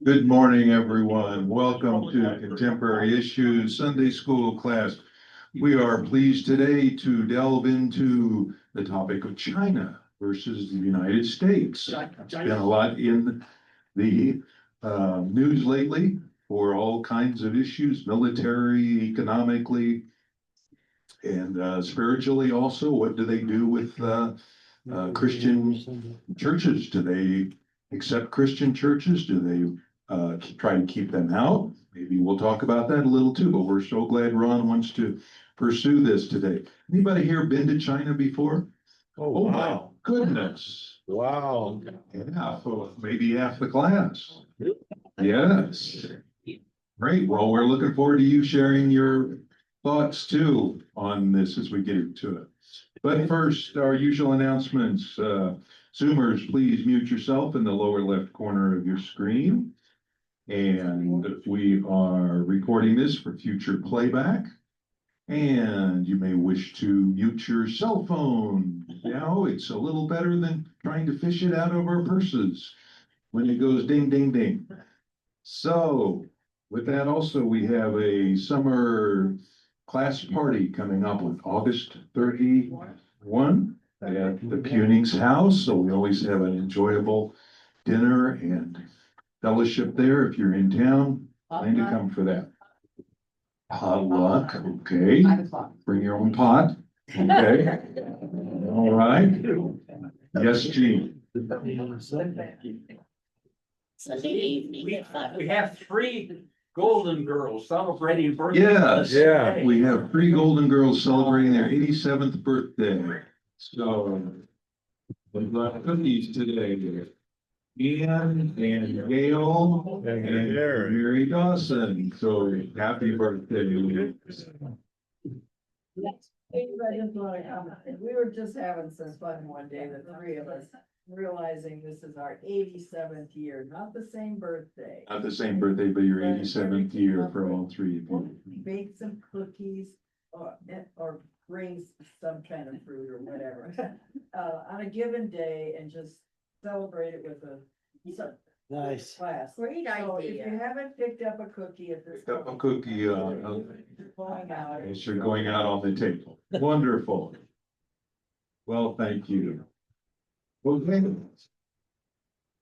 Good morning, everyone. Welcome to Contemporary Issues Sunday School class. We are pleased today to delve into the topic of China versus the United States. It's been a lot in the news lately for all kinds of issues, military, economically, and spiritually also. What do they do with Christian churches? Do they accept Christian churches? Do they try to keep them out? Maybe we'll talk about that a little too, but we're so glad Ron wants to pursue this today. Anybody here been to China before? Oh, my goodness. Wow. Yeah, so maybe half the class. Yes. Great. Well, we're looking forward to you sharing your thoughts too on this as we get into it. But first, our usual announcements. Zoomers, please mute yourself in the lower left corner of your screen. And we are recording this for future playback. And you may wish to mute your cell phone. Now it's a little better than trying to fish it out of our purses when it goes ding, ding, ding. So with that also, we have a summer class party coming up on August 31 at the Puning's house. So we always have an enjoyable dinner and fellowship there. If you're in town, plan to come for that. Potluck, okay. Bring your own pot, okay. All right. Yes, Gene. Sunday evening at 5 We have three Golden Girls celebrating birthday. Yes, Yeah. we have three Golden Girls celebrating their 87th birthday. So we've got cookies today. Ian and Gail and Mary Dawson. So happy birthday. We were just having some fun one day, the three of us, realizing this is our 87th year, not the same birthday. Not the same birthday, but your 87th year for all three of you. Bake some cookies or bring some kind of fruit or whatever on a given day and just celebrate it with a Nice. class. Great So if idea. you haven't picked up a cookie at this Pick up a point, cookie, going out. as you're going out on the table. Wonderful. Well, thank you. Okay.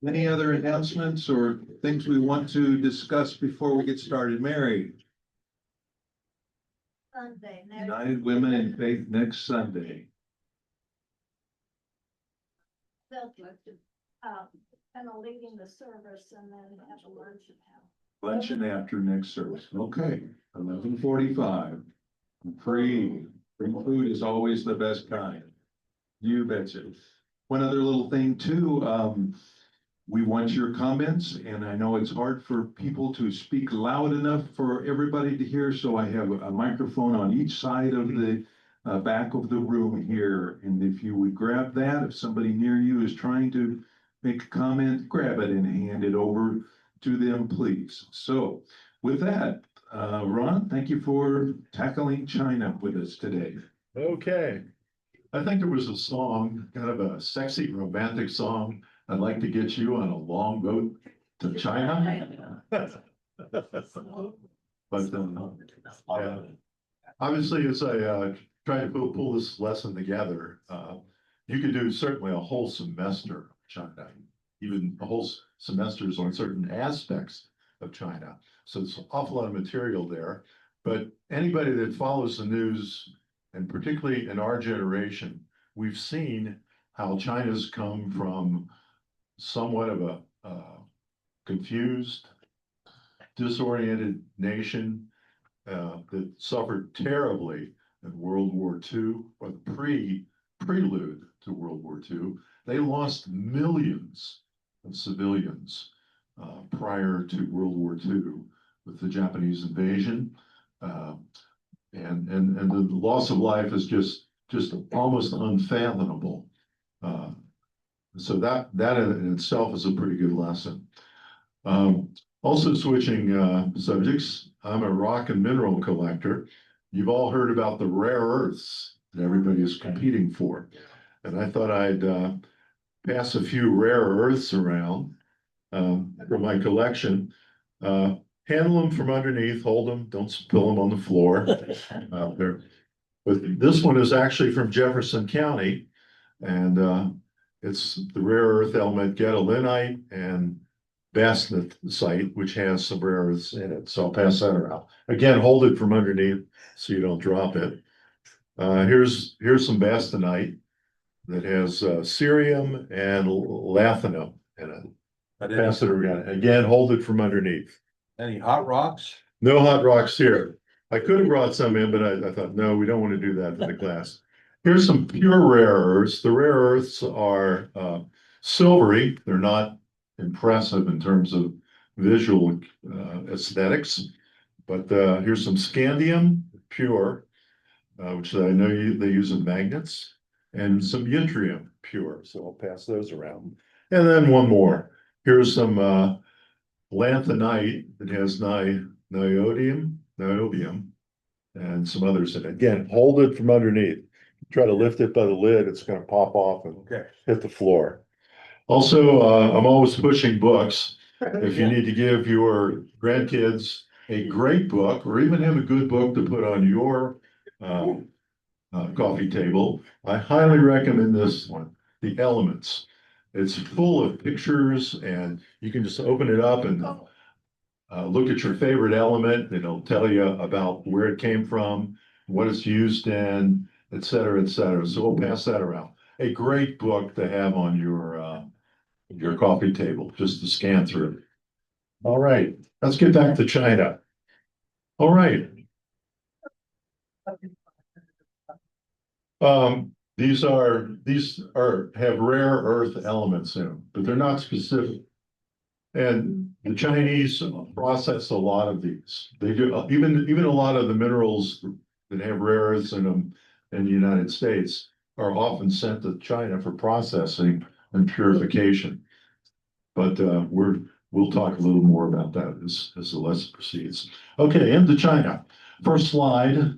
Any other announcements or things we want to discuss before we get started? Mary, Sunday. United Women in Faith next Sunday. Kind of leading the service and then have a luncheon. Luncheon after next service. Okay, 11:45. Free food is always the best kind. You betcha. One other little thing too, we want your comments, and I know it's hard for people to speak loud enough for everybody to hear, so I have a microphone on each side of the back of the room here. And if you would grab that, if somebody near you is trying to make a comment, grab it and hand it over to them, please. So with that, Ron, thank you for tackling China with us today. Okay. I think there was a song, kind of a sexy romantic song. I'd like to get you on a long boat to China. But yeah. Obviously, as I try to pull this lesson together, you could do certainly a whole semester of China, even a whole semesters on certain aspects of China. So it's an awful lot of material there. But anybody that follows the news, and particularly in our generation, we've seen how China's come from somewhat of a confused, disoriented nation that suffered terribly in World War II, or the prelude to World War II. They lost millions of civilians prior to World War II with the Japanese invasion. And the loss of life is just almost unfathomable. So that in itself is a pretty good lesson. Also switching subjects, I'm a rock and mineral collector. You've all heard about the rare earths that everybody is competing for. And I thought I'd pass a few rare earths around, from my collection. Handle them from underneath, hold them, don't spill them on the floor out there. But this one is actually from Jefferson County, and it's the rare earth element gadolinium and bastnäsite, which has some rare earths in it. So I'll pass that around. Again, hold it from underneath so you don't drop it. Here's some bastnäsite that has cerium and lanthanum in it. Pass it around. Again, hold it from underneath. Any hot rocks? No hot rocks here. I could have brought some in, but I thought, no, we don't want to do that for the class. Here's some pure rare earths. The rare earths are silvery. They're not impressive in terms of visual aesthetics. But here's some scandium, pure, which I know they use in magnets, and some yttrium, pure. So I'll pass those around. And then one more. Here's some lanthanite that has niobium, and some others in it. Again, hold it from underneath. Try to lift it by the lid, it's gonna pop off and Okay. hit the floor. Also, I'm always pushing books. If you need to give your grandkids a great book, or even have a good book to put on your coffee table, I highly recommend this one, The Elements. It's full of pictures, and you can just open it up and look at your favorite element. It'll tell you about where it came from, what it's used in, et cetera, et cetera. So we'll pass that around. A great book to have on your coffee table, just to scan through. All right, let's get back to China. All right. These have rare earth elements in them, but they're not specific. And the Chinese process a lot of these. They do even a lot of the minerals that have rare earths in them in the United States are often sent to China for processing and purification. But we'll talk a little more about that as the lesson proceeds. Okay, into China. First slide.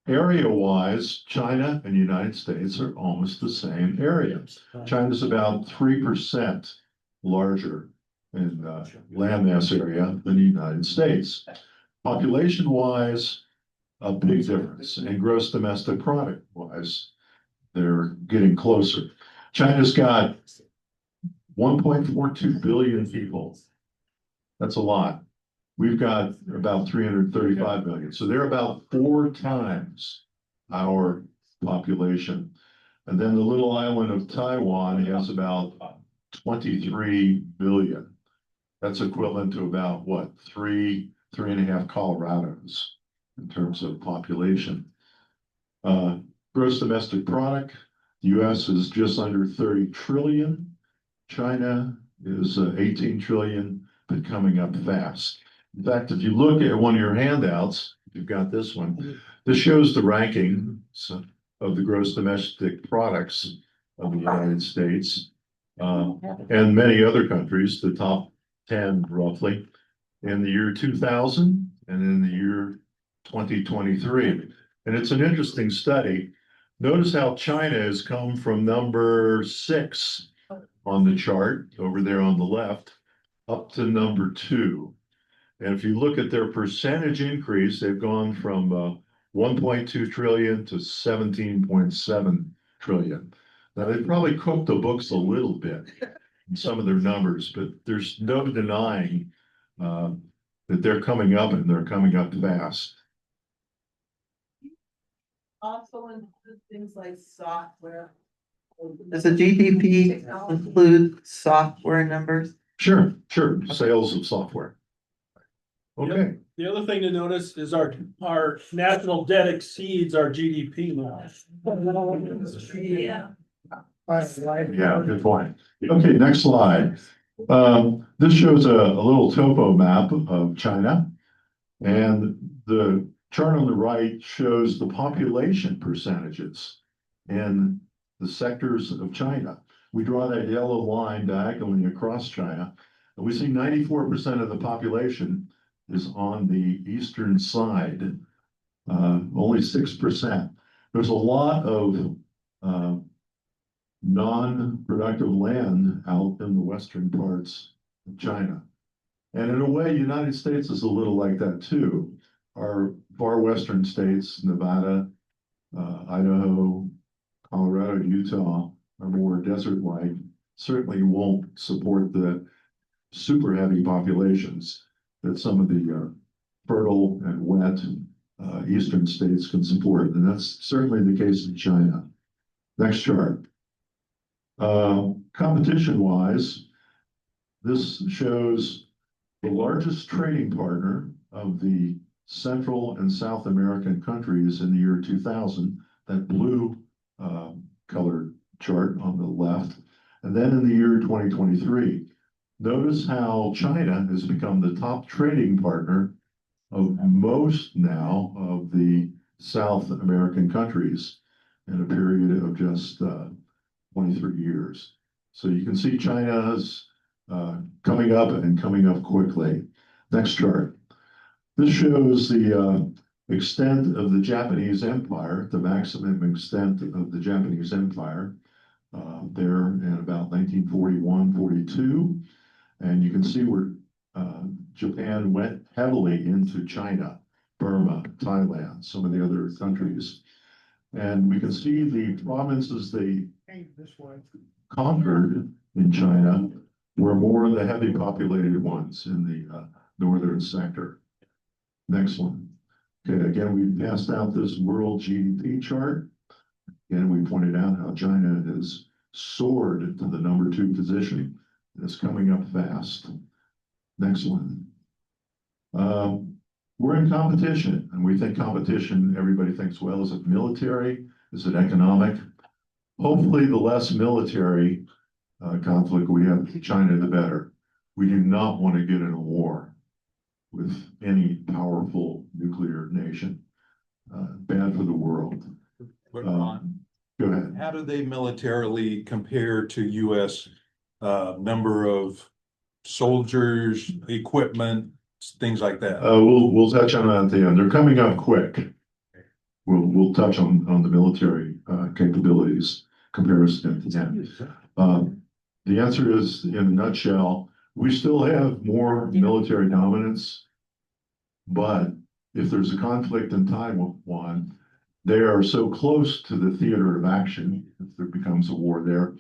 Area-wise, China and the United States are almost the same area. China's about 3% larger in landmass area than the United States. Population-wise, a big difference. And gross domestic product-wise, they're getting closer. China's got 1.42 billion people. That's a lot. We've got about 335 million. So they're about 4 times our population. And then the little island of Taiwan has about 23 billion. That's equivalent to about what, 3.5 Colorados in terms of population. Gross domestic product, the US is just under 30 trillion. China is 18 trillion, but coming up fast. In fact, if you look at one of your handouts, you've got this one, this shows the ranking of the gross domestic products of the United States and many other countries, the top 10 roughly, in the year 2000 and in the year 2023. And it's an interesting study. Notice how China has come from number 6 on the chart over there on the left up to number 2. And if you look at their percentage increase, they've gone from 1.2 trillion to 17.7 trillion. Now, they probably cooked the books a little bit in some of their numbers, but there's no denying that they're coming up and they're coming up fast. Also include things like software. Does the GDP include software numbers? Sure, sales of software. Okay, The other thing to notice is our national debt exceeds our GDP now. Yeah. yeah, good point. Okay, next slide. This shows a little topo map of China. And the chart on the right shows the population percentages in the sectors of China. We draw that yellow line diagonally across China, and we see 94% of the population is on the eastern side, only 6%. There's a lot of non-productive land out in the western parts of China. And in a way, United States is a little like that too. Our far western states, Nevada, Idaho, Colorado, Utah, are more desert-like, certainly won't support the super heavy populations that some of the fertile and wet eastern states can support. And that's certainly the case in China. Next chart. Competition-wise, this shows the largest trading partner of the Central and South American countries in the year 2000, that blue colored chart on the left, and then in the year 2023. Notice how China has become the top trading partner of most now of the South American countries in a period of just 23 years. So you can see China's coming up and coming up quickly. Next chart. This shows the extent of the Japanese Empire, the maximum extent of the Japanese Empire there in about 1941-42. And you can see where Japan went heavily into China, Burma, Thailand, some of the other countries. And we can see the provinces they conquered in China were more of the heavy populated ones in the northern sector. Next one. Okay, again, we passed out this world GDP chart. And we pointed out how China has soared to the #2 position. It's coming up fast. Next one. We're in competition, and we think competition, everybody thinks, well, is it military? Is it economic? Hopefully, the less military conflict we have with China, the better. We do not want to get in a war with any powerful nuclear nation. Bad for the world. But Ron, Go ahead. how do they militarily compare to US number of soldiers, equipment, things like that? We'll touch on that at the end. They're coming up quick. We'll touch on the military capabilities comparison at the end. The answer is, in a nutshell, we still have more military dominance, but if there's a conflict in Taiwan, they are so close to the theater of action, if there becomes a war there,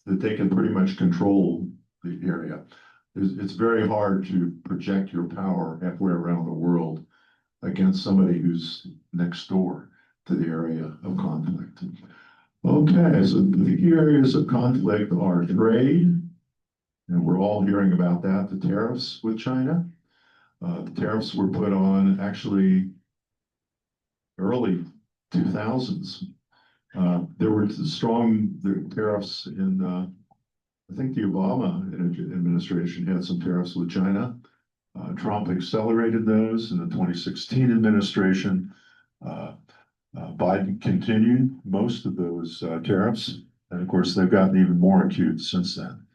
that they can pretty much control the area. It's very hard to project your power halfway around the world against somebody who's next door to the area of conflict. Okay, so the key areas of conflict are trade, and we're all hearing about that, the tariffs with China. The tariffs were put on actually early 2000s. There were strong tariffs in, I think the Obama administration had some tariffs with China. Trump accelerated those in the 2016 administration. Biden continued most of those tariffs. And of course, they've gotten even more acute since then.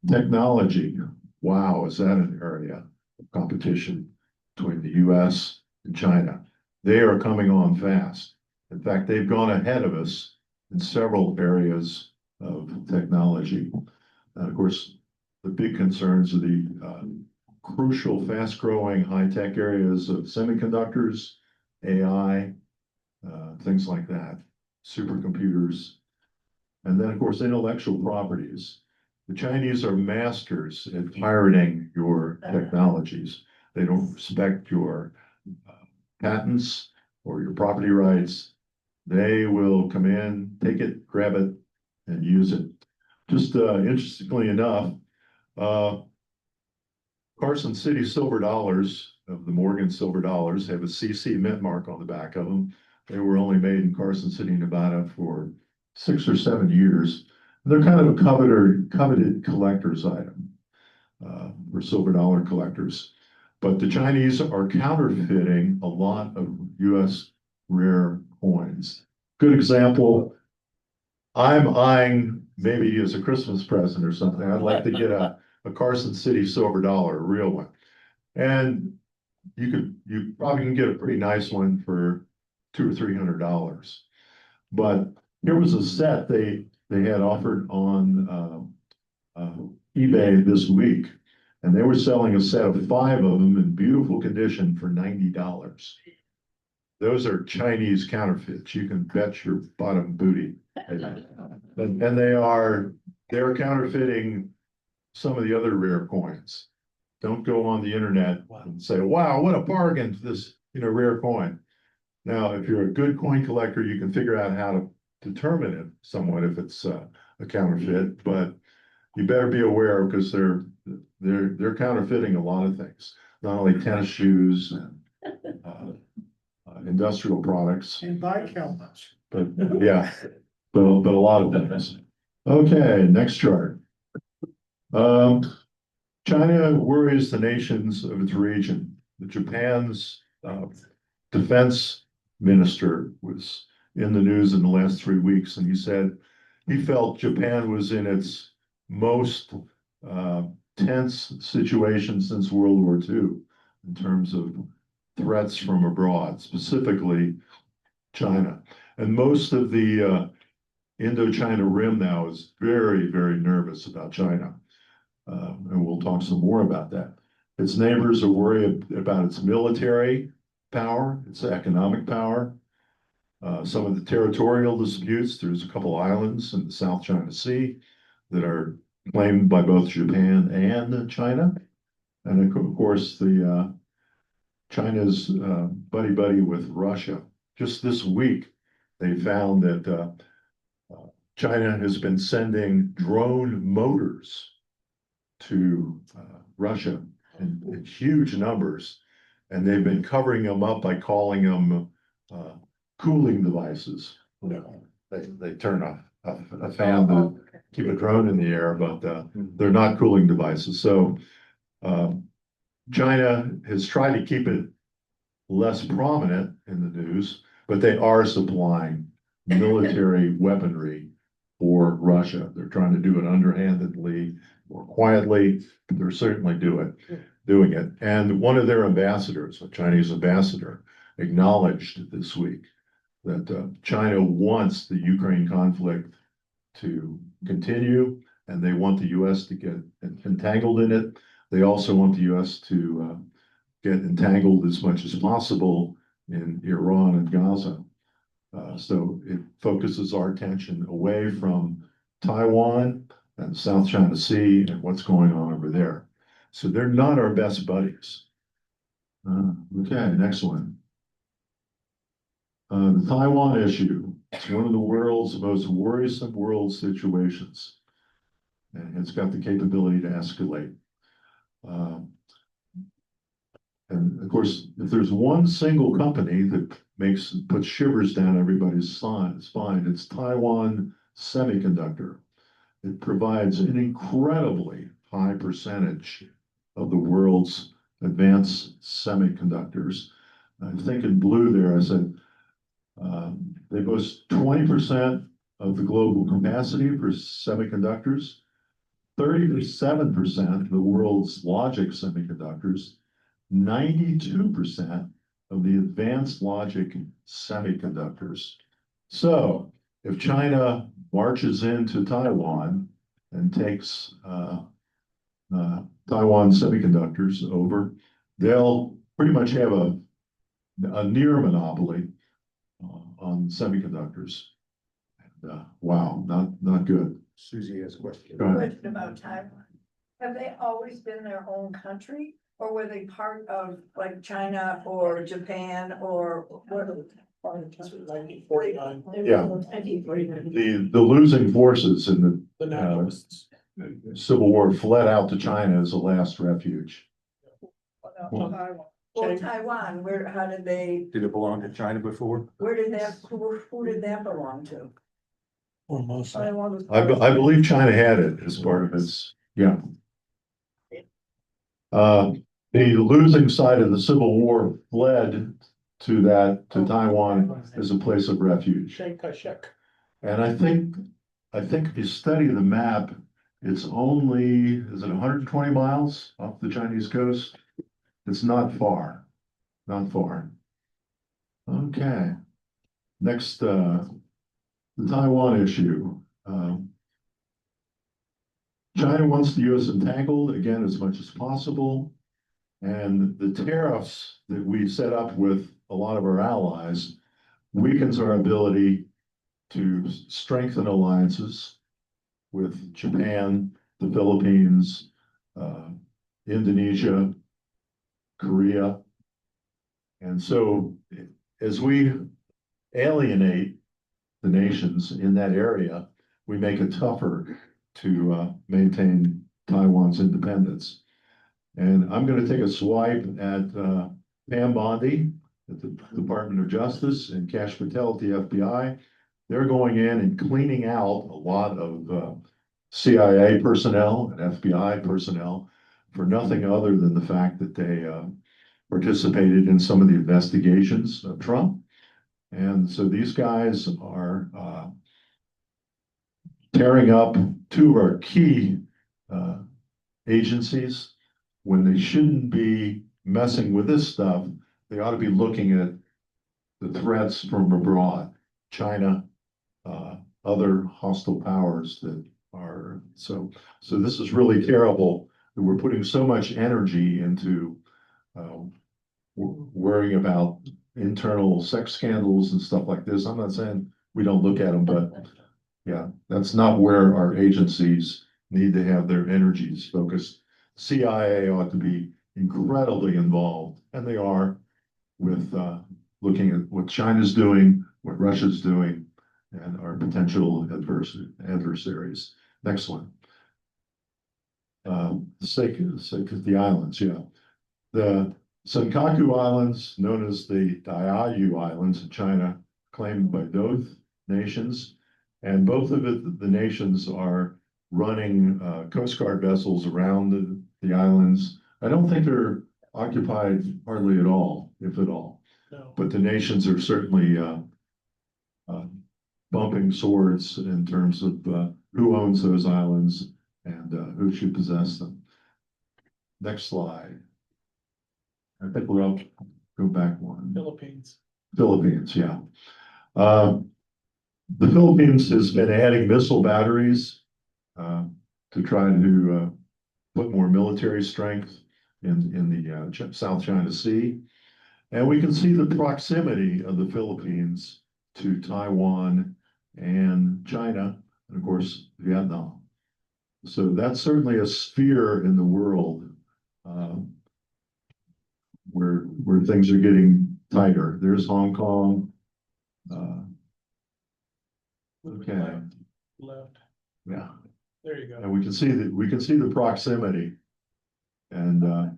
Technology, wow, is that an area of competition between the US and China? They are coming on fast. In fact, they've gone ahead of us in several areas of technology. And of course, the big concerns are the crucial, fast-growing, high-tech areas of semiconductors, AI, things like that, supercomputers, and then, of course, intellectual properties. The Chinese are masters at pirating your technologies. They don't respect your patents or your property rights. They will come in, take it, grab it, and use it. Just interestingly enough, Carson City silver dollars of the Morgan silver dollars have a CC mint mark on the back of them. They were only made in Carson City, Nevada for 6 or 7 years. They're kind of a coveted collector's item for silver dollar collectors. But the Chinese are counterfeiting a lot of US rare coins. Good example, I'm eyeing maybe as a Christmas present or something, I'd like to get a Carson City silver dollar, a real one. And you probably can get a pretty nice one for $200 or $300. But here was a set they they had offered on, eBay this week. And they were selling a set of 5 of them in beautiful condition for $90. Those are Chinese counterfeits. You can bet your bottom booty. And they're counterfeiting some of the other rare coins. Don't go on the internet and say, wow, what a bargain for this, rare coin. Now, if you're a good coin collector, you can figure out how to determine it somewhat if it's a counterfeit, but you better be aware because they're counterfeiting a lot of things, not only tennis shoes and industrial products. And bike helmets. But yeah, but a lot of things. Okay, next chart. China worries the nations of its region. Japan's defense minister was in the news in the last 3 weeks, and he said he felt Japan was in its most tense situation since World War II in terms of threats from abroad, specifically China. And most of the Indochina Rim now is very, very nervous about China. And we'll talk some more about that. Its neighbors are worried about its military power, its economic power, some of the territorial disputes. There's a couple islands in the South China Sea that are claimed by both Japan and China. And of course, China's buddy with Russia. Just this week, they found that China has been sending drone motors to Russia in huge numbers, and they've been covering them up by calling them cooling devices. They turn a fan to keep a drone in the air, but they're not cooling devices. So China has tried to keep it less prominent in the news, but they are supplying military weaponry for Russia. They're trying to do it underhandedly or quietly, but they're certainly doing it. And one of their ambassadors, a Chinese ambassador, acknowledged this week that China wants the Ukraine conflict to continue, and they want the U.S. to get entangled in it. They also want the U.S. to get entangled as much as possible in Iran and Gaza. So it focuses our attention away from Taiwan and the South China Sea and what's going on over there. So they're not our best buddies. Okay, next one. The Taiwan issue. It's one of the world's most worrisome world situations. And it's got the capability to escalate. And of course, if there's one single company that puts shivers down everybody's spine, it's Taiwan Semiconductor. It provides an incredibly high percentage of the world's advanced semiconductors. I think in blue there, I said, they boast 20% of the global capacity for semiconductors, 37% of the world's logic semiconductors, 92% of the advanced logic semiconductors. So if China marches into Taiwan and takes Taiwan Semiconductors over, they'll pretty much have a near monopoly on semiconductors. And, wow, not good. Susie has a question. Go ahead. Question about Taiwan. Have they always been their own country, or were they part of like China or Japan or what? Nineteen 49, Yeah. 1949. The losing forces in the nationalists. the Civil War fled out to China as a last refuge. Well, Taiwan, how did they, Did it belong to China before? who did that belong to? Almost. Taiwan was I believe China had it as part of its, yeah. The losing side of the Civil War fled to Taiwan as a place of refuge. Chiang Kai-shek. And I think if you study the map, it's only, is it 120 miles off the Chinese coast? It's not far, not far. Okay. Next, the Taiwan issue. China wants the US entangled again as much as possible. And the tariffs that we set up with a lot of our allies weakens our ability to strengthen alliances with Japan, the Philippines, Indonesia, Korea. And so as we alienate the nations in that area, we make it tougher to maintain Taiwan's independence. And I'm going to take a swipe at Pam Bondi at the Department of Justice and Kash Patel at the FBI. They're going in and cleaning out a lot of CIA personnel and FBI personnel for nothing other than the fact that they participated in some of the investigations of Trump. And so these guys are tearing up two of our key agencies when they shouldn't be messing with this stuff. They ought to be looking at the threats from abroad, China, other hostile powers that are so this is really terrible that we're putting so much energy into worrying about internal sex scandals and stuff like this. I'm not saying we don't look at them, but yeah, that's not where our agencies need to have their energies focused. CIA ought to be incredibly involved, and they are, with looking at what China's doing, what Russia's doing, and our potential adversaries. Next one. The the islands, yeah. The Senkaku Islands, known as the Diaoyu Islands in China, claimed by both nations. And both of the nations are running Coast Guard vessels around the islands. I don't think they're occupied hardly at all, if at all. No. But the nations are certainly bumping swords in terms of who owns those islands and who should possess them. Next slide. I think we're up, go back one. Philippines. Philippines, yeah. The Philippines has been adding missile batteries to try to put more military strength in the South China Sea. And we can see the proximity of the Philippines to Taiwan and China, and of course, Vietnam. So that's certainly a sphere in the world where things are getting tighter. There's Hong Kong. Okay, Left. yeah. There you go. And we can see the proximity. And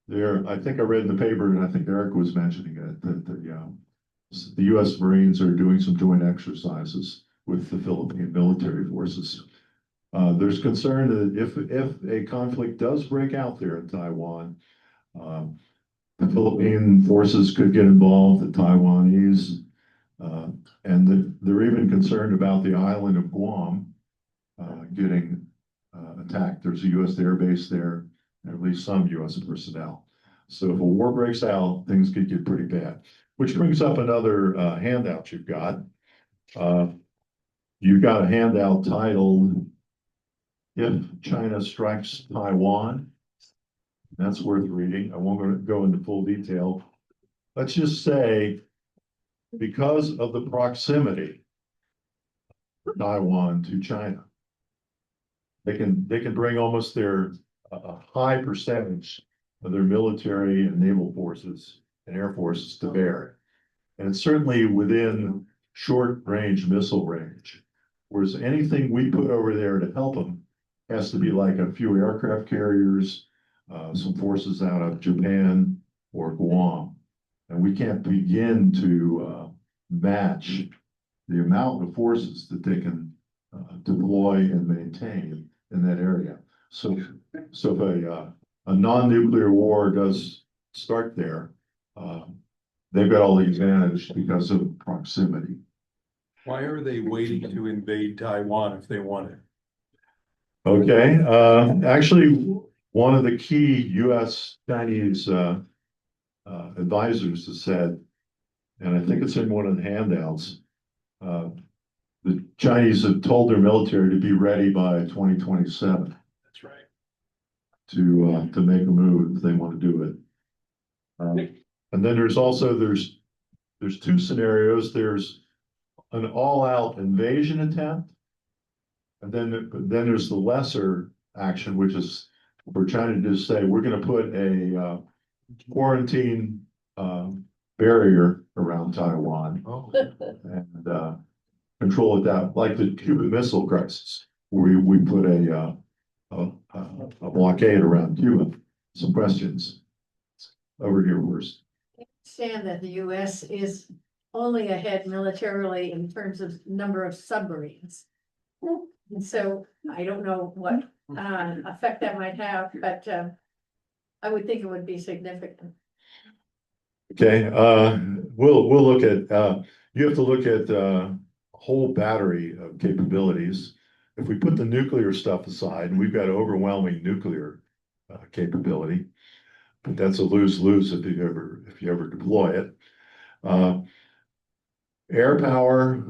there, I think I read in the paper, and I think Eric was mentioning it, that the US Marines are doing some joint exercises with the Philippine military forces. There's concern that if a conflict does break out there in Taiwan, the Philippine forces could get involved, the Taiwanese, and they're even concerned about the island of Guam getting attacked. There's a US air base there, and at least some US personnel. So if a war breaks out, things could get pretty bad. Which brings up another handout you've got. You've got a handout titled, "If China Strikes Taiwan." That's worth reading. I won't go into full detail. Let's just say, because of the proximity of Taiwan to China, they can bring almost a high percentage of their military and naval forces and air forces to bear. And it's certainly within short range missile range. Whereas anything we put over there to help them has to be like a few aircraft carriers, some forces out of Japan or Guam. And we can't begin to match the amount of forces that they can deploy and maintain in that area. So if a non-nuclear war does start there, they've got all the advantage because of proximity. Why are they waiting to invade Taiwan if they want it? Okay, actually, one of the key US Chinese advisors has said, and I think it's in one of the handouts, the Chinese have told their military to be ready by 2027 That's right. to make a move if they want to do it. And then there's two scenarios. There's an all-out invasion attempt. And then there's the lesser action, which is for China to just say, we're gonna put a quarantine barrier around Taiwan and control it that, like the Cuban Missile Crisis, where we put a blockade around Cuba. Some questions over here first. Understand that the US is only ahead militarily in terms of number of submarines. And so I don't know what effect that might have, but I would think it would be significant. Okay, we'll look at, you have to look at a whole battery of capabilities. If we put the nuclear stuff aside, we've got overwhelming nuclear capability. But that's a lose-lose if you ever deploy it. Air power,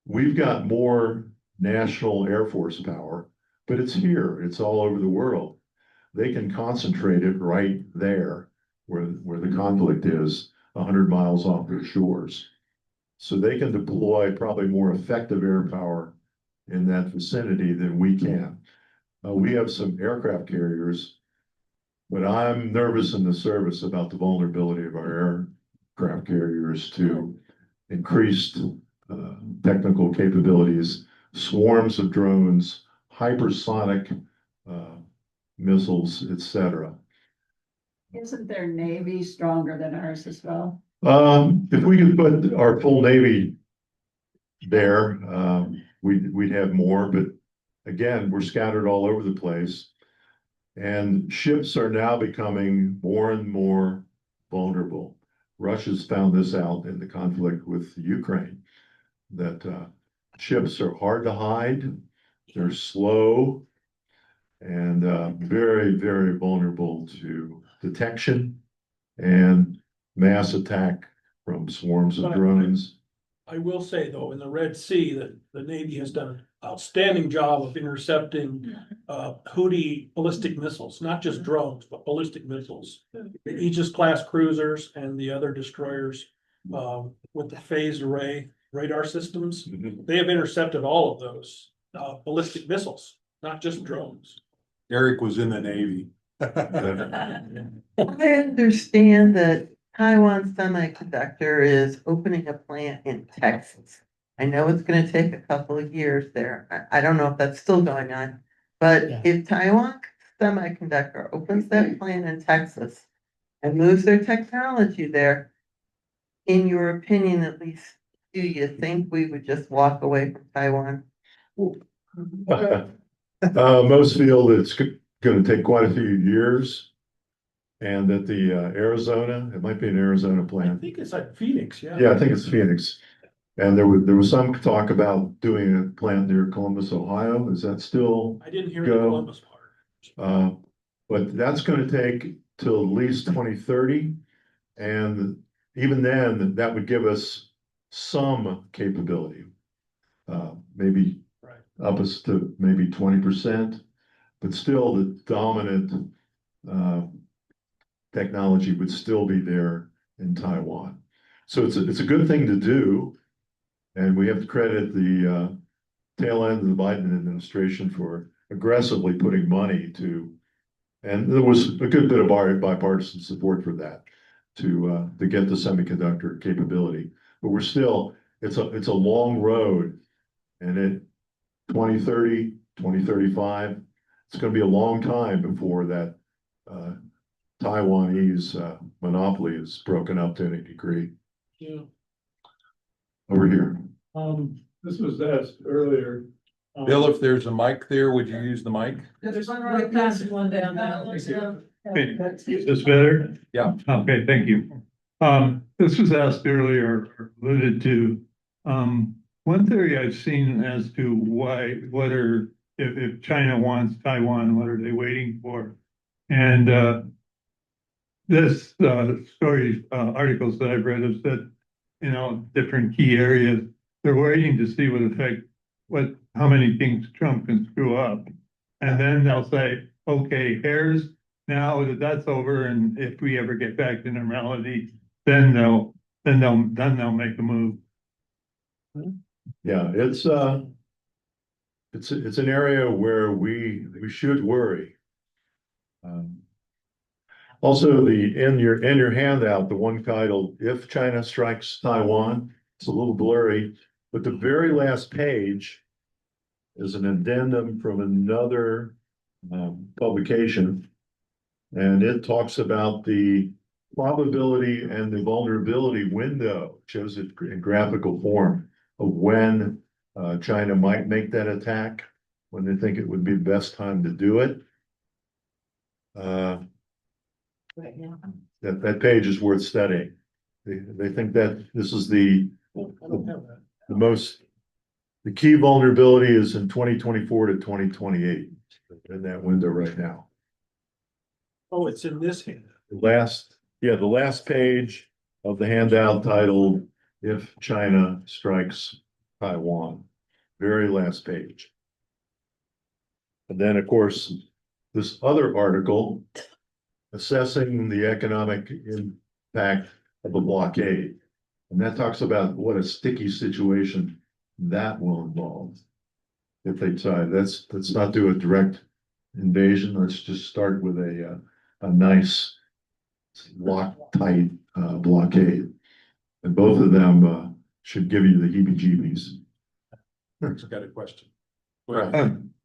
we've got more national Air Force power, but it's here, it's all over the world. They can concentrate it right there where the conflict is, 100 miles off their shores. So they can deploy probably more effective air power in that vicinity than we can. We have some aircraft carriers, but I'm nervous in the service about the vulnerability of our aircraft carriers to increased technical capabilities, swarms of drones, hypersonic missiles, etc. Isn't their Navy stronger than ours as well? If we could put our full Navy there, we'd have more, but again, we're scattered all over the place. And ships are now becoming more and more vulnerable. Russia's found this out in the conflict with Ukraine, that ships are hard to hide, they're slow, and very, very vulnerable to detection and mass attack from swarms of drones. I will say though, in the Red Sea, that the Navy has done an outstanding job of intercepting Houthi ballistic missiles, not just drones, but ballistic missiles. The Aegis class cruisers and the other destroyers with the phased array radar systems, they have intercepted all of those ballistic missiles, not just drones. Eric was in the Navy. I understand that Taiwan Semiconductor is opening a plant in Texas. I know it's gonna take a couple of years there. I don't know if that's still going on. But if Taiwan Semiconductor opens that plant in Texas and moves their technology there, in your opinion, at least, do you think we would just walk away from Taiwan? Most feel that it's gonna take quite a few years. And that the Arizona, it might be an Arizona I plant. think it's like Phoenix, yeah. Yeah, I think it's Phoenix. And there was some talk about doing a plant near Columbus, Ohio. Is that still? I didn't hear the Go. Columbus part. But that's gonna take till at least 2030. And even then, that would give us some capability. Maybe Right. up us to maybe 20%, but still the dominant technology would still be there in Taiwan. So it's a good thing to do. And we have to credit the tail end of the Biden administration for aggressively putting money to, and there was a good bit of bipartisan support for that to get the semiconductor capability. But we're still, it's a long road, and at 2030, 2035, it's gonna be a long time before that Taiwanese monopoly is broken up to any degree. Yeah. Over here. This was asked earlier. Bill, if there's a mic there, would you use the mic? There's one right past one down there. Is this better? Yeah. Okay, thank you. This was asked earlier, or alluded to. One theory I've seen as to whether if China wants Taiwan, what are they waiting for? And this articles that I've read have said, different key areas they're waiting to see what effect, how many things Trump can screw up. And then they'll say, okay, here's, now that that's over, and if we ever get back to normality, then they'll make a move. Yeah, it's an area where we should worry. Also, in your handout, the one titled "If China Strikes Taiwan," it's a little blurry, but the very last page is an addendum from another publication. And it talks about the probability and the vulnerability window, shows it in graphical form of when China might make that attack, when they think it would be the best time to do it. Right now. That page is worth studying. They think that this is the key vulnerability is in 2024 to 2028, in that window right now. Oh, it's in this hand. The last page of the handout titled "If China Strikes Taiwan," very last page. And then, of course, this other article assessing the economic impact of a blockade. And that talks about what a sticky situation that will involve. If they decide, let's not do a direct invasion, let's just start with a nice lock-tight blockade. And both of them should give you the heebie-jeebies. I've got a question.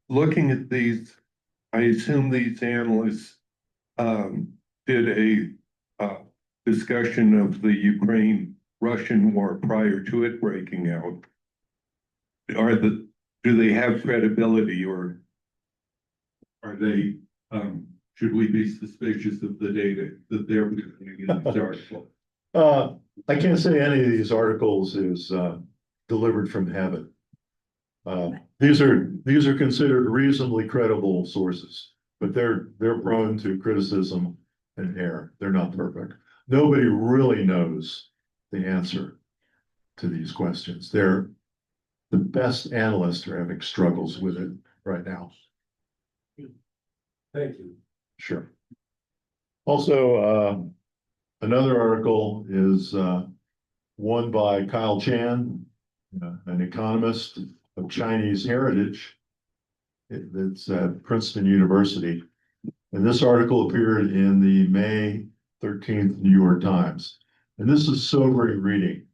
Looking at these, I assume these analysts did a discussion of the Ukraine-Russian war prior to it breaking out. Do they have credibility, or are they, should we be suspicious of the data that they're presenting in this article? I can't say any of these articles is delivered from heaven. These are considered reasonably credible sources, but they're prone to criticism and error. They're not perfect. Nobody really knows the answer to these questions. The best analysts are having struggles with it right now. Thank you. Sure. Also, another article is one by Kyle Chan, an economist of Chinese heritage. It's at Princeton University. And this article appeared in the May 13th New York Times. And this is sobering reading.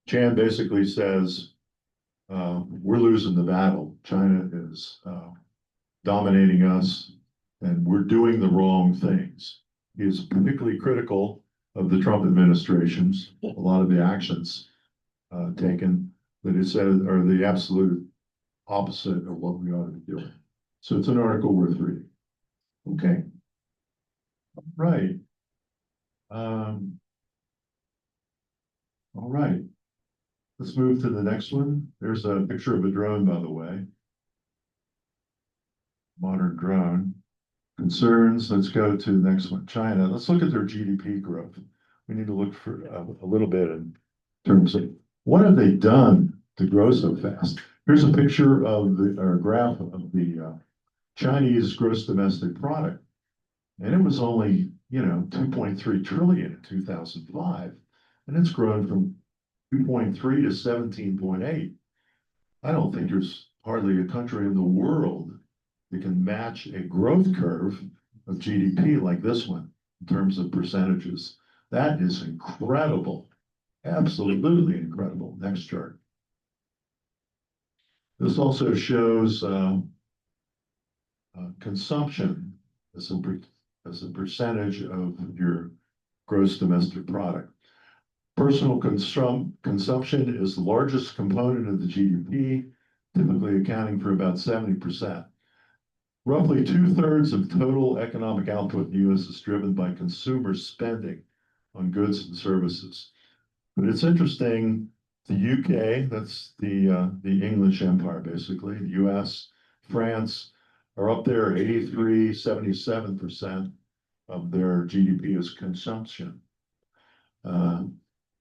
Chan basically says, we're losing the battle. China is dominating us, and we're doing the wrong things. He is particularly critical of the Trump administrations, a lot of the actions taken that he said are the absolute opposite of what we ought to be doing. So it's an article worth reading. Okay. Right. All right. Let's move to the next one. There's a picture of a drone, by the way. Modern drone. Concerns. Let's go to the next one. China. Let's look at their GDP growth. We need to look for a little bit in terms of what have they done to grow so fast. Here's a picture of or graph of the Chinese gross domestic product. And it was only, 2.3 trillion in 2005. And it's grown from 2.3 to 17.8. I don't think there's hardly a country in the world that can match a growth curve of GDP like this one in terms of percentages. That is incredible. Absolutely incredible. Next chart. This also shows consumption as a percentage of your gross domestic product. Personal consumption is the largest component of the GDP, typically accounting for about 70%. Roughly 2/3 of total economic output in the U.S. is driven by consumer spending on goods and services. But it's interesting, the UK, that's the English Empire, basically, the US, France are up there, 83, 77% of their GDP is consumption.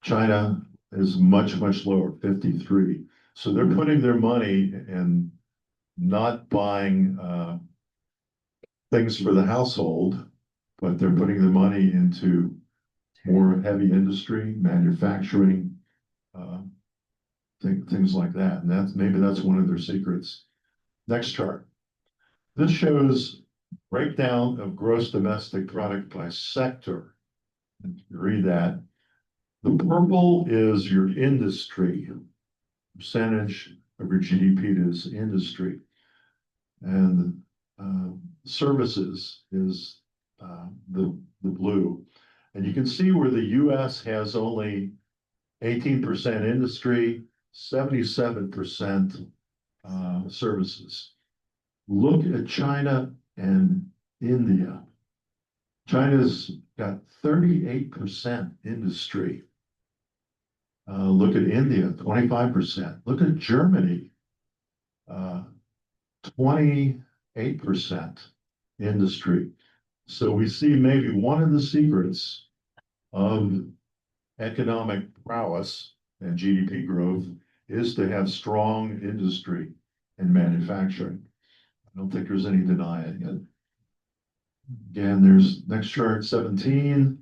China is much, much lower, 53. So they're putting their money in not buying things for the household, but they're putting the money into more heavy industry, manufacturing, things like that. And maybe that's one of their secrets. Next chart. This shows breakdown of gross domestic product by sector. Read that. The purple is your industry, percentage of your GDP is industry. And services is the blue. And you can see where the US has only 18% industry, 77% services. Look at China and India. China's got 38% industry. Look at India, 25%. Look at Germany, 28% industry. So we see maybe one of the secrets of economic prowess and GDP growth is to have strong industry and manufacturing. I don't think there's any denying it. Again, there's next chart 17.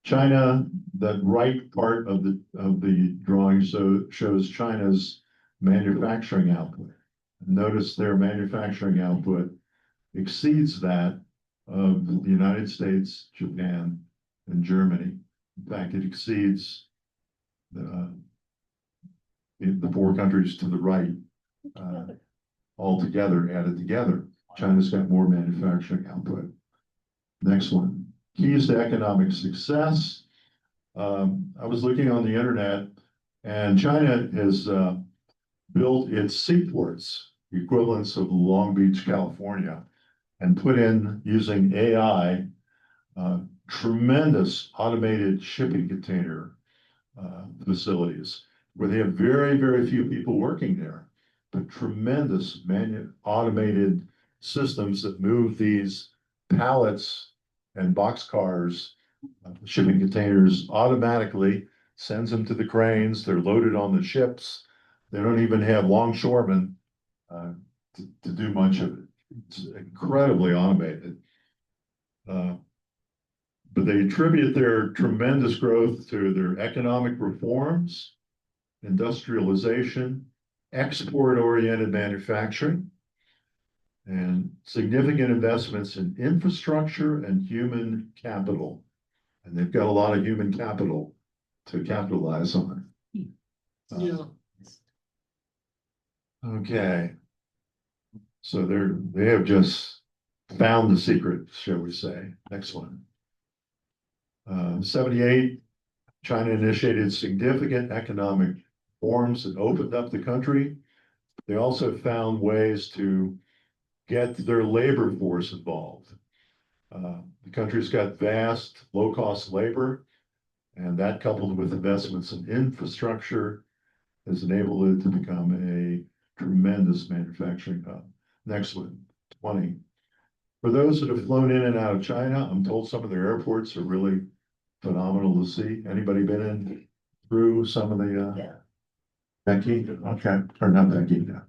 China, that right part of the drawing shows China's manufacturing output. Notice their manufacturing output exceeds that of the United States, Japan, and Germany. In fact, it exceeds the four countries to the right altogether, added together. China's got more manufacturing output. Next one, keys to economic success. I was looking on the internet, and China has built its seaports, equivalents of Long Beach, California, and put in, using AI, tremendous automated shipping container facilities where they have very, very few people working there, but tremendous automated systems that move these pallets and boxcars, shipping containers automatically, sends them to the cranes. They're loaded on the ships. They don't even have longshoremen to do much of it. It's incredibly automated. But they attribute their tremendous growth to their economic reforms, industrialization, export-oriented manufacturing, and significant investments in infrastructure and human capital. And they've got a lot of human capital to capitalize on. Okay. So they have just found the secret, shall we say. Next one. 78, China initiated significant economic reforms and opened up the country. They also found ways to get their labor force involved. The country's got vast, low-cost labor, and that coupled with investments in infrastructure has enabled it to become a tremendous manufacturing hub. Next one, 20. For those that have flown in and out of China, I'm told some of their airports are really phenomenal to see. Anybody been in through some of the, Becky? Okay, or not Becky, no.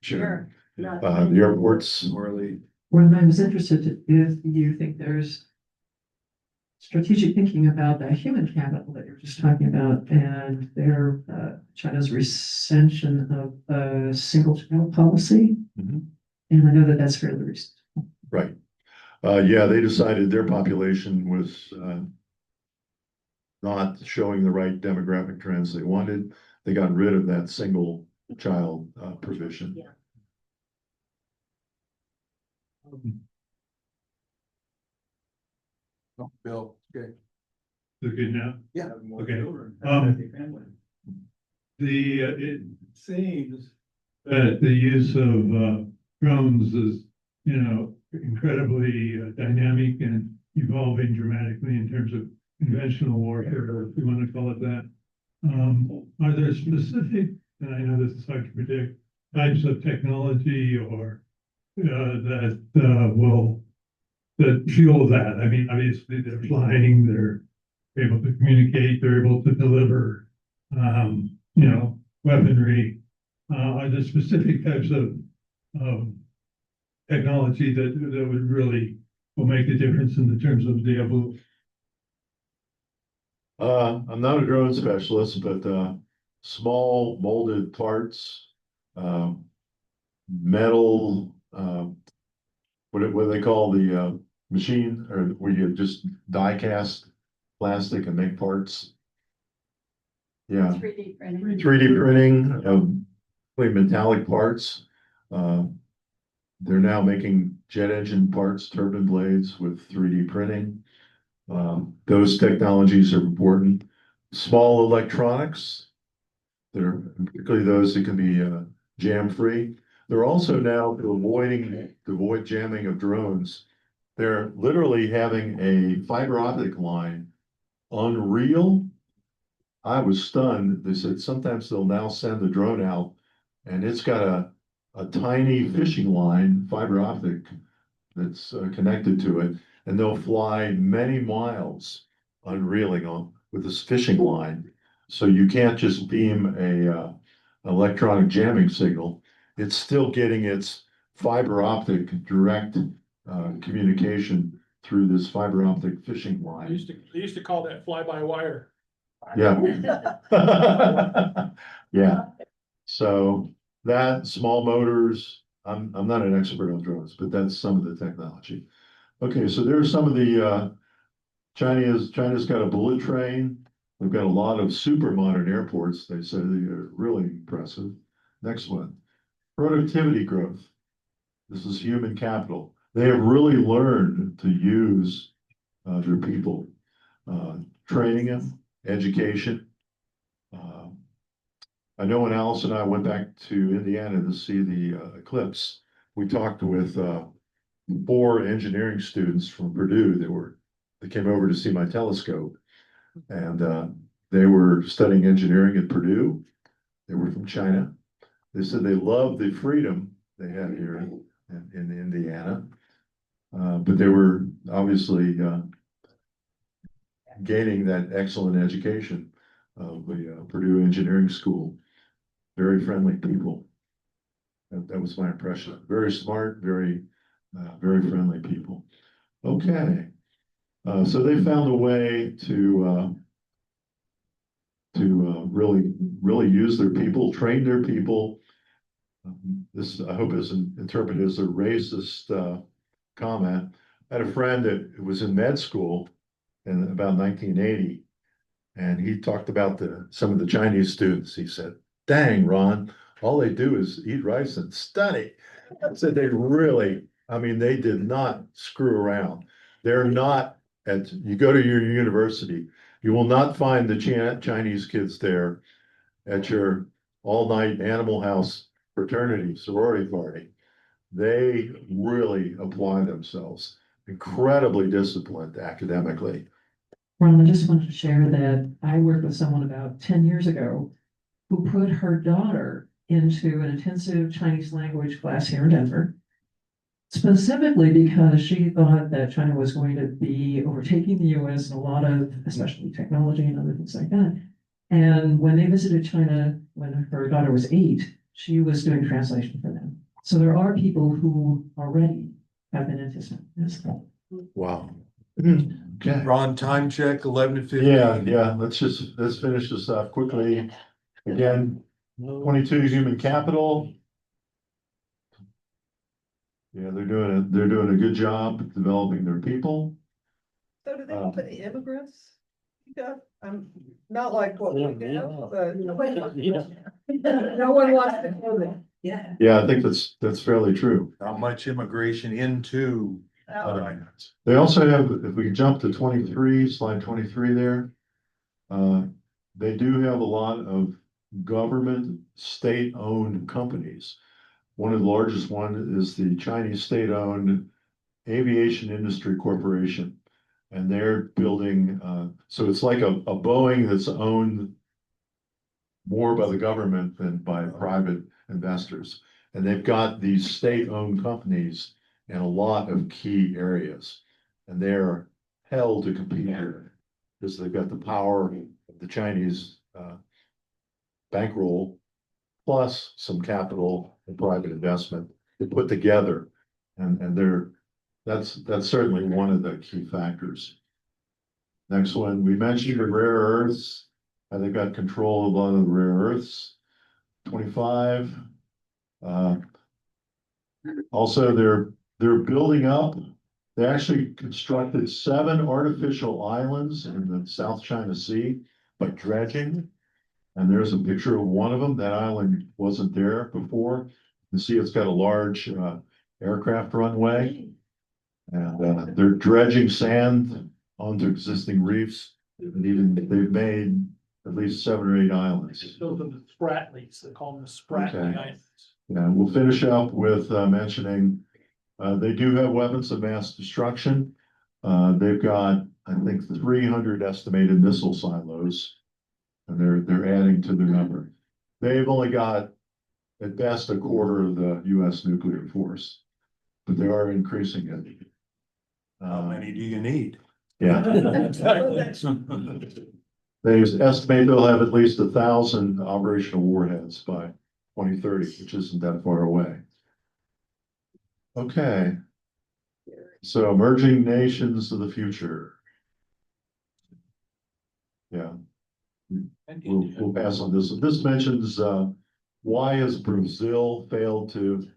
Sure. The airports. Well, I was interested if you think there's strategic thinking about the human capital that you're just talking about and their China's recension of a single child policy. Mhm. And I know that that's fairly recent. Right. Yeah, they decided their population was not showing the right demographic trends they wanted. They got rid of that single child provision. Yeah. Bill, okay. Is it good now? Yeah. Okay. It seems that the use of drones is, incredibly dynamic and evolving dramatically in terms of conventional warfare, if you want to call it that. Are there specific, and I know this is hard to predict, types of technology or that fuel that? I mean, obviously they're flying, they're able to communicate, they're able to deliver, you know, weaponry. Are there specific types of technology that would really will make a difference in the terms of the evolution? I'm not a drone specialist, but, small molded parts, metal, what do they call the, machine, or where you just die cast plastic and make parts? Yeah, 3D printing. 3D printing of metallic parts. They're now making jet engine parts, turbine blades with 3D printing. Those technologies are important. Small electronics, they're particularly those that can be jam-free. They're also now to avoid jamming of drones. They're literally having a fiber optic line unreal. I was stunned. They said sometimes they'll now send the drone out and it's got a tiny fishing line, fiber optic, that's connected to it. And they'll fly many miles unreeling on with this fishing line. So you can't just beam a electronic jamming signal. It's still getting its fiber optic direct communication through this fiber optic fishing They line. used to call that fly-by-wire. Yeah. Yeah. So that, small motors, I'm not an expert on drones, but that's some of the technology. Okay, so there's some of the, China's got a bullet train. They've got a lot of super modern airports. They say they are really impressive. Next one, productivity growth. This is human capital. They have really learned to use their people, training them, education. I know when Alice and I went back to Indiana to see the eclipse, we talked with 4 engineering students from Purdue that came over to see my telescope. And they were studying engineering at Purdue. They were from China. They said they loved the freedom they had here in Indiana. But they were obviously gaining that excellent education of the Purdue Engineering School. Very friendly people. That was my impression. Very smart, very friendly people. Okay. So they found a way to really use their people, train their people. This, I hope, isn't interpreted as a racist comment. I had a friend that was in med school in about 1980, and he talked about some of the Chinese students. He said, "Dang, Ron, all they do is eat rice and study." I said they really, I mean, they did not screw around. They're not you go to your university, you will not find the Chinese kids there at your all-night Animal House fraternity, sorority party. They really apply themselves, incredibly disciplined academically. Ron, I just wanted to share that I worked with someone about 10 years ago who put her daughter into an intensive Chinese language class here in Denver, specifically because she thought that China was going to be overtaking the US in a lot of, especially technology and other things like that. And when they visited China, when her daughter was 8, she was doing translation for them. So there are people who already have been into this. Wow. Okay. Ron, time check, 11:15. Yeah, let's finish this up quickly. Again, 22 human capital. Yeah, they're doing a good job developing their people. So do they open the immigrants? Yeah, I'm not like what we do, but. No one wants to go there. Yeah. Yeah, I think that's fairly true. Not much immigration into China. They also have, if we can jump to 23, slide 23 there. They do have a lot of government, state-owned companies. One of the largest one is the Chinese state-owned Aviation Industry Corporation. And they're building, so it's like a Boeing that's owned more by the government than by private investors. And they've got these state-owned companies in a lot of key areas. And they're held to compete here. because they've got the power of the Chinese, bankroll, plus some capital and private investment to put together. And that's certainly one of the key factors. Next one, we mentioned the rare earths. They've got control of a lot of the rare earths. 25. Also, they're building up. They actually constructed 7 artificial islands in the South China Sea by dredging. And there's a picture of one of them. That island wasn't there before. You see, it's got a large aircraft runway. And they're dredging sand onto existing reefs. And even they've made at least 7 or 8 islands. Those are the Spratlys, they call them the Spratly Okay. Islands. And we'll finish up with mentioning, they do have weapons of mass destruction. They've got, I think, 300 estimated missile silos. And they're adding to their number. They've only got at best a quarter of the US nuclear force, but they are increasing it. How many do you need? Yeah, Exactly. they estimate they'll have at least 1,000 operational warheads by 2030, which isn't that far away. Okay. So emerging nations of the future. Yeah. We'll pass on this. This mentions, why has Brazil failed to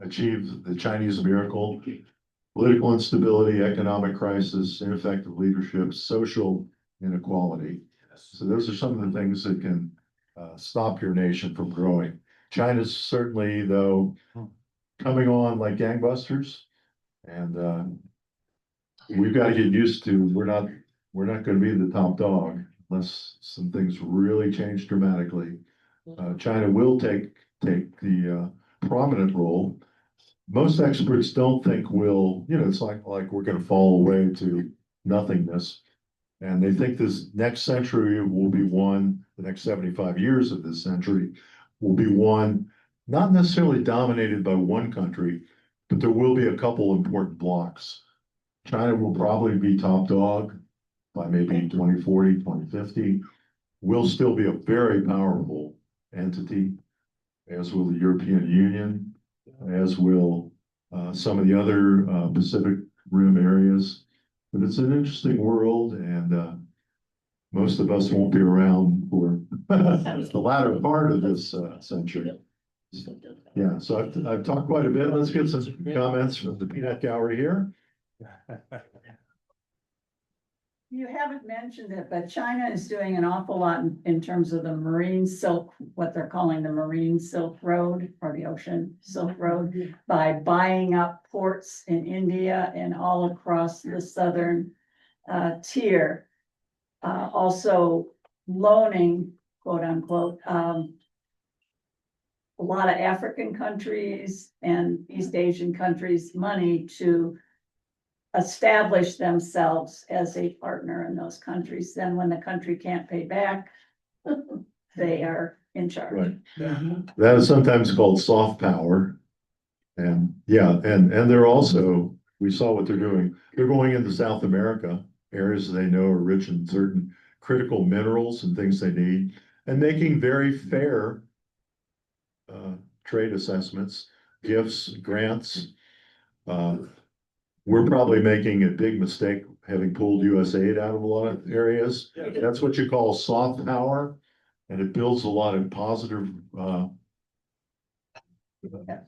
achieve the Chinese miracle? Political instability, economic crisis, ineffective leadership, social inequality. So those are some of the things that can stop your nation from growing. China's certainly, though, coming on like gangbusters. And we've got to get used to, we're not going to be the top dog unless some things really change dramatically. China will take the prominent role. Most experts don't think we'll, it's like we're going to fall away to nothingness. And they think this next century will be one, the next 75 years of this century will be one, not necessarily dominated by one country, but there will be a couple important blocks. China will probably be top dog by maybe 2040, 2050. We'll still be a very powerful entity, as will the European Union, as will some of the other Pacific Rim areas. But it's an interesting world, and most of us won't be around for the latter part of this century. Yeah, so I've talked quite a bit. Let's get some comments from the peanut gallery here. You haven't mentioned it, but China is doing an awful lot in terms of the marine silk, what they're calling the marine silk road or the ocean silk road, by buying up ports in India and all across the southern tier. Also loaning, quote unquote, a lot of African countries and East Asian countries money to establish themselves as a partner in those countries. Then when the country can't pay back, they are in charge. Right. That is sometimes called soft power. And yeah, and they're also, we saw what they're doing. They're going into South America, areas they know are rich in certain critical minerals and things they need, and making very fair trade assessments, gifts, grants. We're probably making a big mistake having pulled US aid out of a lot of areas. That's what you call soft power, and it builds a lot of positive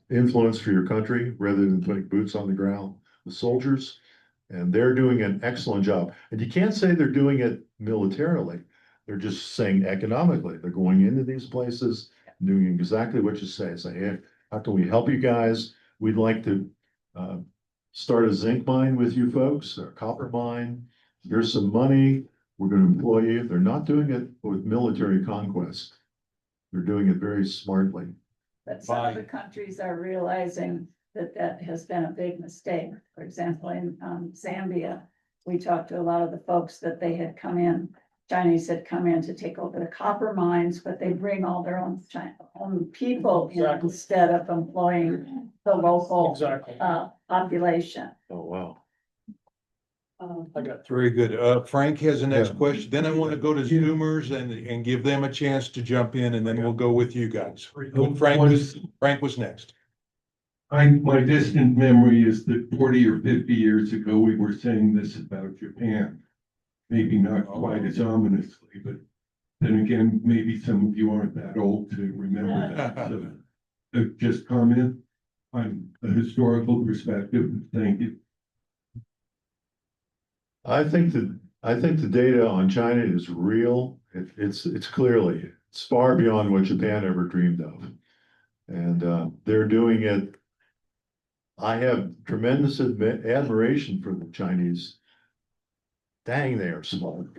influence for your country rather than putting boots on the ground with soldiers. And they're doing an excellent job. And you can't say they're doing it militarily. They're just saying economically. They're going into these places, doing exactly what you say. Say, hey, how can we help you guys? We'd like to start a zinc mine with you folks, or a copper mine. Here's some money. We're going to employ you. They're not doing it with military conquest. They're doing it very smartly. But some of the countries are realizing that that has been a big mistake. For example, in Zambia, we talked to a lot of the folks that they had come in, Chinese had come in to take over the copper mines, but they bring all their own people in Exactly. instead of employing the local Exactly. population. Oh, wow. I got three. Very good. Frank has the next Yeah. question. Then I want to go to Zoomers and give them a chance to jump in, and then we'll go with you guys. Frank was next. My distant memory is that 40 or 50 years ago, we were saying this about Japan. Maybe not quite as ominously, but then again, maybe some of you aren't that old to remember that. So just comment on a historical perspective. Thank you. I think the data on China is real. It's clearly, it's far beyond what Japan ever dreamed of. And they're doing it. I have tremendous admiration for the Chinese. Dang, they are smart.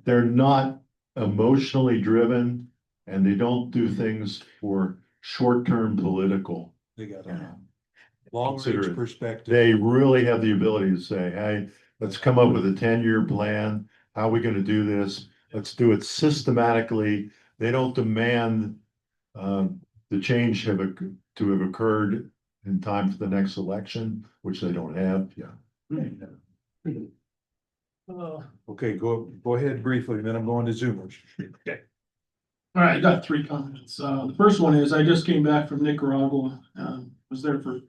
They're not emotionally driven, and they don't do things for short-term political. They got a long Consider range it. perspective. They really have the ability to say, hey, let's come up with a 10-year plan. How are we gonna do this? Let's do it systematically. They don't demand the change to have occurred in time for the next election, which they don't have. Yeah. Okay, go ahead briefly, then I'm going to Zoomers. All right, I got three comments. The first one is I just came back from Nicaragua, was there for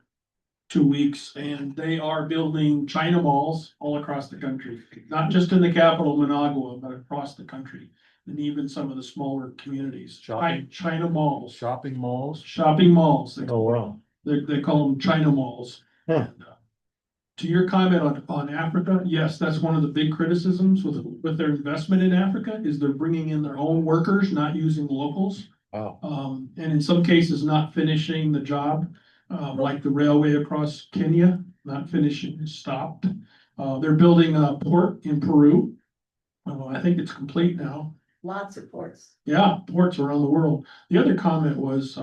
2 weeks, and they are building China malls all across the country. Not just in the capital, Managua, but across the country, and even some of the smaller communities. China malls, Shopping malls. shopping malls. Oh, wow. They call them China malls. Huh. And, to your comment on Africa, yes, that's one of the big criticisms with their investment in Africa is they're bringing in their own workers, not using locals. Wow. And in some cases, not finishing the job, like the railway across Kenya, not finishing, stopped. They're building a port in Peru. I think it's complete now. Lots of ports. Yeah, ports around the world. The other comment was,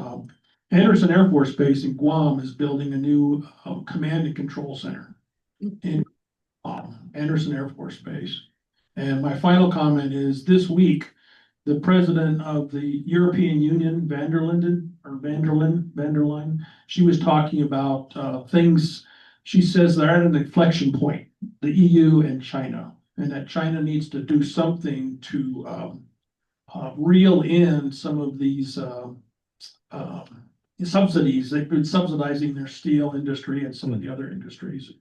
Anderson Air Force Base in Guam is building a new command and control center in Anderson Air Force Base. And my final comment is this week, the president of the European Union, van der Leyen, she was talking about things, she says they're at an inflection point, the EU and China, and that China needs to do something to reel in some of these subsidies. They've been subsidizing their steel industry and some of the other industries.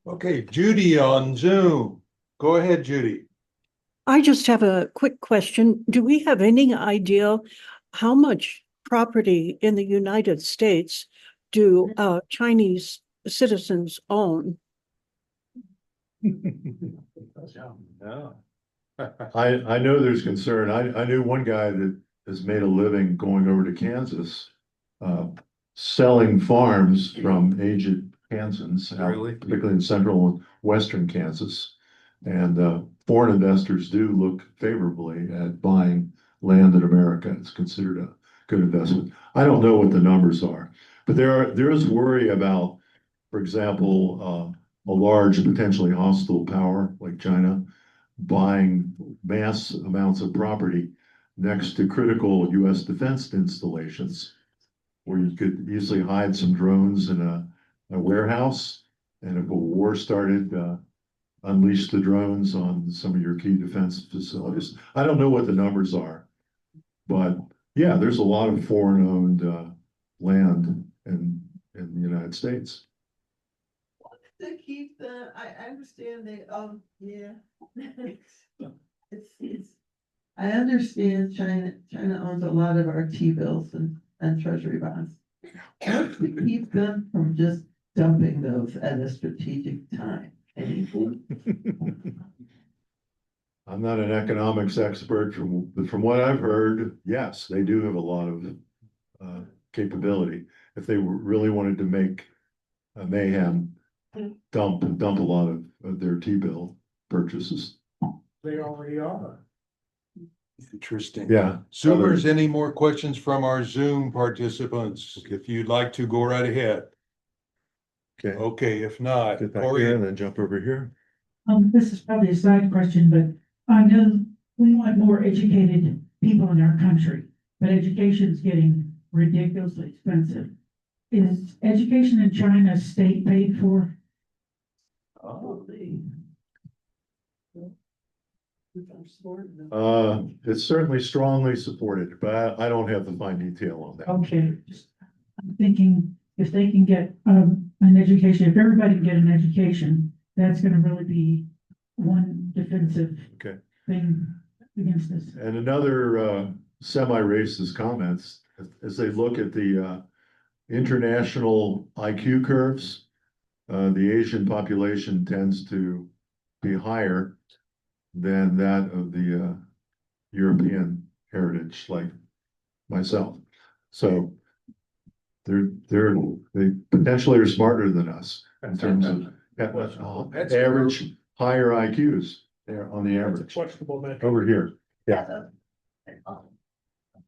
Okay, Judy on Zoom. Go ahead, Judy. I just have a quick question. Do we have any idea how much property in the United States do Chinese citizens own? I know there's concern. I knew one guy that has made a living going over to Kansas, selling farms from aged Kansans, Really? particularly in central and western Kansas. And foreign investors do look favorably at buying land in America. It's considered a good investment. I don't know what the numbers are, but there is worry about, for example, a large potentially hostile power like China buying mass amounts of property next to critical US defense installations, where you could easily hide some drones in a warehouse, and if a war started, unleash the drones on some of your key defense facilities. I don't know what the numbers are, but yeah, there's a lot of foreign-owned land in the United States. To keep the, I understand they, yeah. It's, I understand China owns a lot of our T-bills and treasury bonds. What's to keep them from just dumping those at a strategic time? Anything? I'm not an economics expert, but from what I've heard, yes, they do have a lot of capability. If they really wanted to make mayhem, dump a lot of their T-bill purchases. They already are. Interesting. Yeah. Zoomers, any more questions from our Zoom participants? If you'd like to, go right ahead. Okay. Okay, if not, Get back Corey, here and then jump over here. This is probably a side question, but I know we want more educated people in our country, but education is getting ridiculously expensive. Is education in China state paid for? Oh, It's certainly strongly supported, but I don't have the fine detail on that. Okay, just, I'm thinking if they can get, an education, if everybody can get an education, that's gonna really be one defensive Okay. thing against this. And another semi-racist comments, as they look at the international IQ curves, the Asian population tends to be higher than that of the European heritage, like myself. So they potentially are smarter than us in terms of average higher IQs there on the That's a average questionable metric. over here.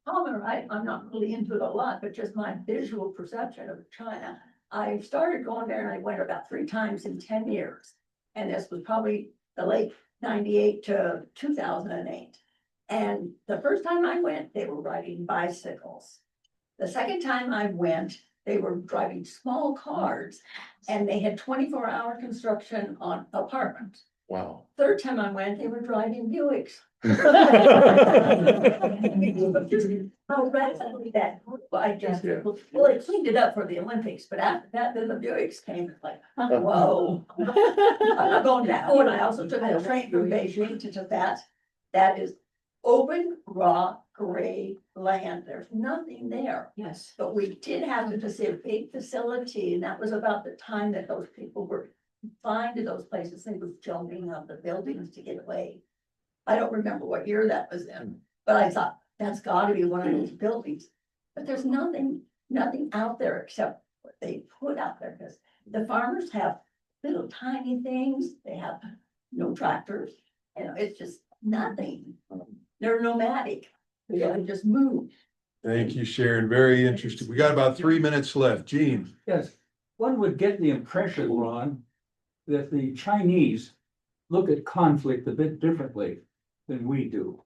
Palmer, I'm not really into it a lot, but just my visual perception of China. I started going there and I went about 3 times in 10 years. And this was probably the late 98 to 2008. And the first time I went, they were riding bicycles. The second time I went, they were driving small cars and they had 24-hour construction on apartments. Wow. Third time I went, they were driving Buicks. How rapidly that, I just, well, they cleaned it up for the Olympics, but after that, then the Buicks came, it's like, whoa. I'm going down, oh, and I also took a train from Beijing to Tibet. That is open, raw, gray land, there's nothing there. Yes. But we did have to see a big facility, and that was about the time that those people were confined to those places, they were jumping up the buildings to get away. I don't remember what year that was in, but I thought, that's gotta be one of those buildings. But there's nothing out there except what they put out there, because the farmers have little tiny things, they have no tractors, it's just nothing. They're nomadic, they gotta just move. Thank you, Sharon. Very interesting. We got about 3 minutes left. Gene? Yes, one would get the impression, Ron, that the Chinese look at conflict a bit differently than we do.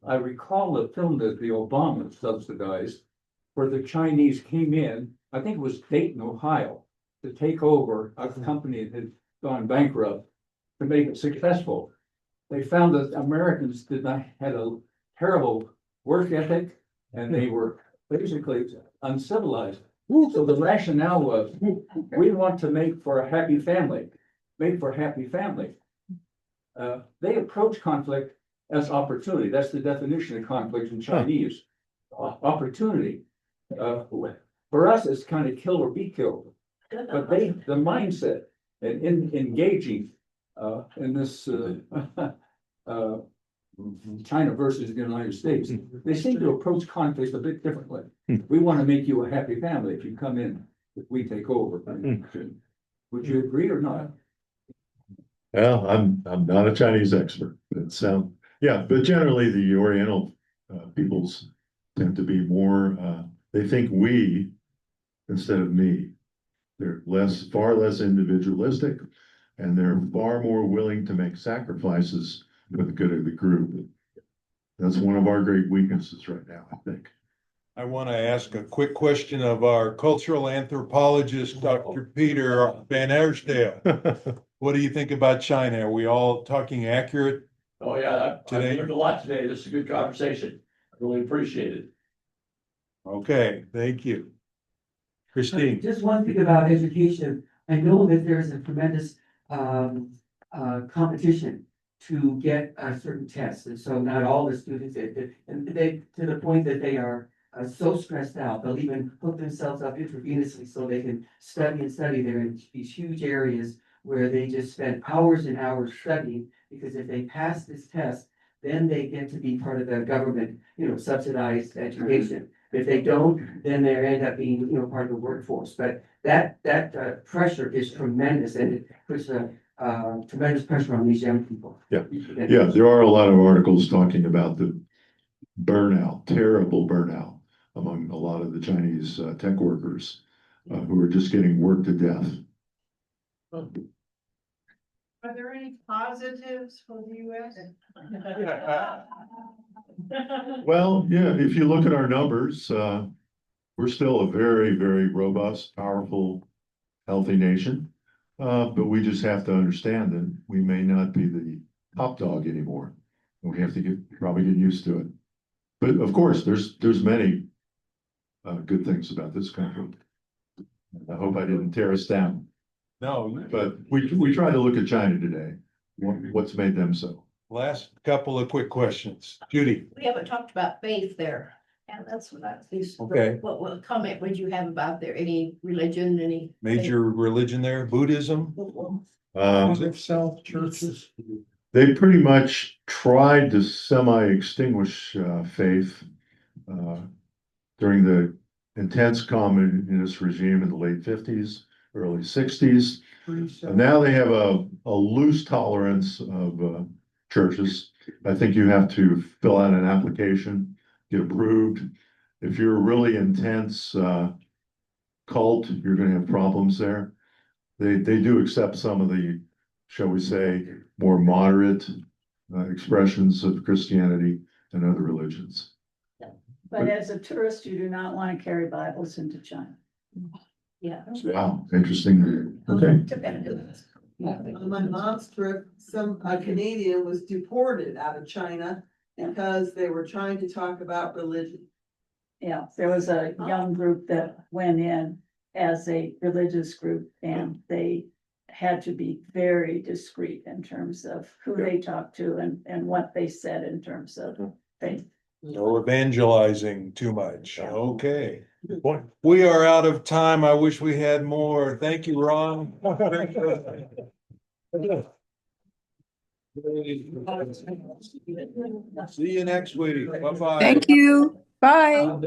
I recall a film that the Obamas subsidized, where the Chinese came in, I think it was Dayton, Ohio, to take over a company that had gone bankrupt to make it successful. They found that Americans had a terrible work ethic and they were basically uncivilized. So the rationale was, we want to make for a happy family, make for a happy family. They approach conflict as opportunity. That's the definition of conflict in Chinese. Opportunity. For us, it's kind of kill or be killed. But the mindset and in engaging in this China versus the United States, they seem to approach conflict a bit differently. We want to make you a happy family if you come in, if we take over. Would you agree or not? Well, I'm not a Chinese expert, but but generally the Oriental peoples tend to be more, they think we instead of me. They're far less individualistic, and they're far more willing to make sacrifices for the good of the group. That's one of our great weaknesses right now, I think. I want to ask a quick question of our cultural anthropologist, Dr. Peter Van Arsdale. What do you think about China? Are we all talking accurate? Oh, yeah, I Today? learned a lot today. This is a good conversation. I really appreciate it. Okay, thank you. Christine? Just one thing about education, I know that there's a tremendous competition to get certain tests, and so not all the students, and they, to the point that they are so stressed out, they'll even hook themselves up intravenously so they can study and study. They're in these huge areas where they just spend hours and hours studying, because if they pass this test, then they get to be part of the government, subsidized education. If they don't, then they end up being, part of the workforce. But that pressure is tremendous, and it puts a tremendous pressure on these young people. Yeah, there are a lot of articles talking about the burnout, terrible burnout among a lot of the Chinese tech workers who are just getting worked to death. Are there any positives for the US? Well, yeah, if you look at our numbers, we're still a very, very robust, powerful, healthy nation. But we just have to understand that we may not be the top dog anymore. We have to probably get used to it. But of course, there's many good things about this country. I hope I didn't tear us down, No, but we try to look at China today. What's made them so? last couple of quick questions. Judy? We haven't talked about faith there, and that's what I. Okay. What comment would you have about there? Any religion, any? Major religion there, Buddhism? South churches. They pretty much tried to semi-extinguish faith during the intense communist regime in the late 50s, early 60s. And now they have a loose tolerance of churches. I think you have to fill out an application, get approved. If you're a really intense cult, you're gonna have problems there. They do accept some of the, shall we say, more moderate expressions of Christianity and other religions. But as a tourist, you do not want to carry Bibles into China. Yeah. Wow, interesting. Okay. On my mom's trip, a Canadian was deported out of China because they were trying to talk about religion. Yeah, there was a young group that went in as a religious group and they had to be very discreet in terms of who they talked to and what they said in terms of faith. No evangelizing too much. Okay. We are out of time. I wish we had more. Thank you, Ron. See you next week. Bye-bye. Thank you. Bye.